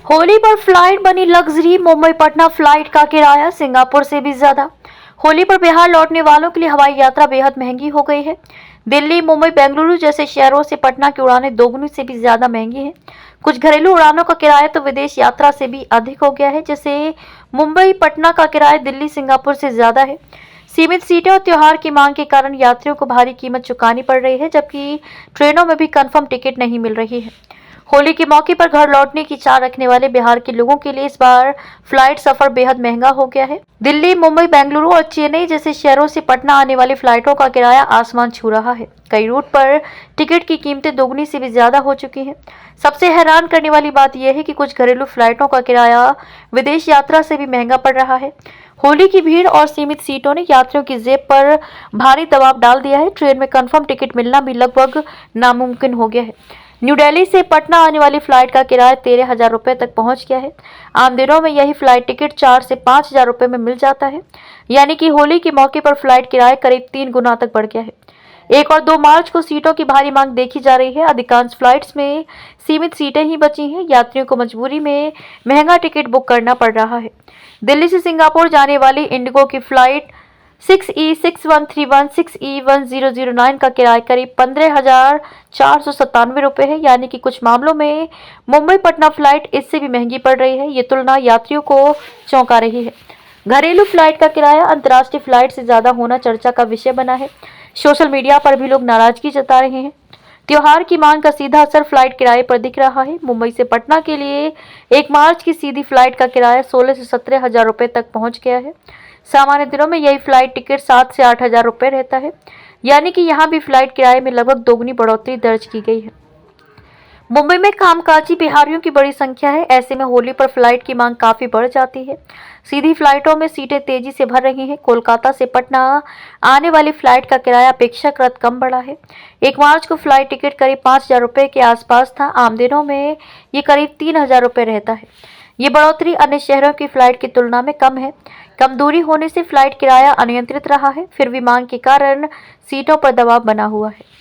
होली पर फ्लाइट बनी luxury. Mumbai Patna flight का किराया सिंगापुर से भी ज्यादा। होली पर बिहार लौटने वालों के लिए हवाई यात्रा बेहद महंगी हो गई है। दिल्ली, मुंबई, बेंगलुरु जैसे शहरों से पटना की उड़ानें दोगुनी से भी ज्यादा महंगी हैं। कुछ घरेलू उड़ानों का किराया तो विदेश यात्रा से भी अधिक हो गया है। जैसे मुंबई पटना का किराया दिल्ली सिंगापुर से ज्यादा है। सीमित सीटें और त्योहार की मांग के कारण यात्रियों को भारी कीमत चुकानी पड़ रही है, जबकि ट्रेनों में भी कंफर्म टिकट नहीं मिल रही है। होली के मौके पर घर लौटने की चाह रखने वाले बिहार के लोगों के लिए इस बार फ्लाइट सफर बेहद महंगा हो गया है। दिल्ली, मुंबई, बेंगलुरु और चेन्नई जैसे शहरों से पटना आने वाली फ्लाइटों का किराया आसमान छू रहा है। कई रूट पर टिकट की कीमतें दोगुनी से भी ज्यादा हो चुकी हैं। सबसे हैरान करने वाली बात यह है कि कुछ घरेलू फ्लाइटों का किराया विदेश यात्रा से भी महंगा पड़ रहा है। होली की भीड़ और सीमित सीटों ने यात्रियों की जेब पर भारी दबाव डाल दिया है। ट्रेन में कंफर्म टिकट मिलना भी लगभग नामुमकिन हो गया है। न्यू दिल्ली से पटना आने वाली फ्लाइट का किराया 13,000 रुपये तक पहुंच गया है। आम दिनों में यही फ्लाइट टिकट 4 से 5,000 रुपये में मिल जाता है। यानी कि होली के मौके पर फ्लाइट किराया करीब 3 गुना तक बढ़ गया है। 1 और 2 मार्च को सीटों की भारी मांग देखी जा रही है। अधिकांश फ्लाइट्स में सीमित सीटें ही बची हैं। यात्रियों को मजबूरी में महंगा टिकट बुक करना पड़ रहा है। दिल्ली से सिंगापुर जाने वाली इंडिगो की फ्लाइट 6E6131 6E1009 का किराया करीब 15,497 रुपये है। यानी कि कुछ मामलों में मुंबई पटना फ्लाइट इससे भी महंगी पड़ रही है। ये तुलना यात्रियों को चौंका रही है। घरेलू फ्लाइट का किराया अंतर्राष्ट्रीय फ्लाइट से ज्यादा होना चर्चा का विषय बना है। सोशल मीडिया पर भी लोग नाराजगी जता रहे हैं। त्योहार की मांग का सीधा असर फ्लाइट किराए पर दिख रहा है। मुंबई से पटना के लिए 1 मार्च की सीधी फ्लाइट का किराया 16 से 17,000 रुपये तक पहुंच गया है। सामान्य दिनों में यही फ्लाइट टिकट 7 से 8,000 रुपये रहता है। यानी कि यहाँ भी फ्लाइट किराए में लगभग दोगुनी बढ़ोतरी दर्ज की गई है। मुंबई में कामकाजी बिहारियों की बड़ी संख्या है। ऐसे में होली पर फ्लाइट की मांग काफी बढ़ जाती है। सीधी फ्लाइटों में सीटें तेजी से भर रही हैं। कोलकाता से पटना आने वाली फ्लाइट का किराया अपेक्षाकृत कम बढ़ा है। 1 मार्च को फ्लाइट टिकट करीब 5,000 रुपये के आसपास था। आम दिनों में ये करीब 3,000 रुपये रहता है। ये बढ़ोतरी अन्य शहरों की फ्लाइट की तुलना में कम है। कम दूरी होने से फ्लाइट किराया अनियंत्रित रहा है। फिर भी मांग के कारण सीटों पर दबाव बना हुआ है।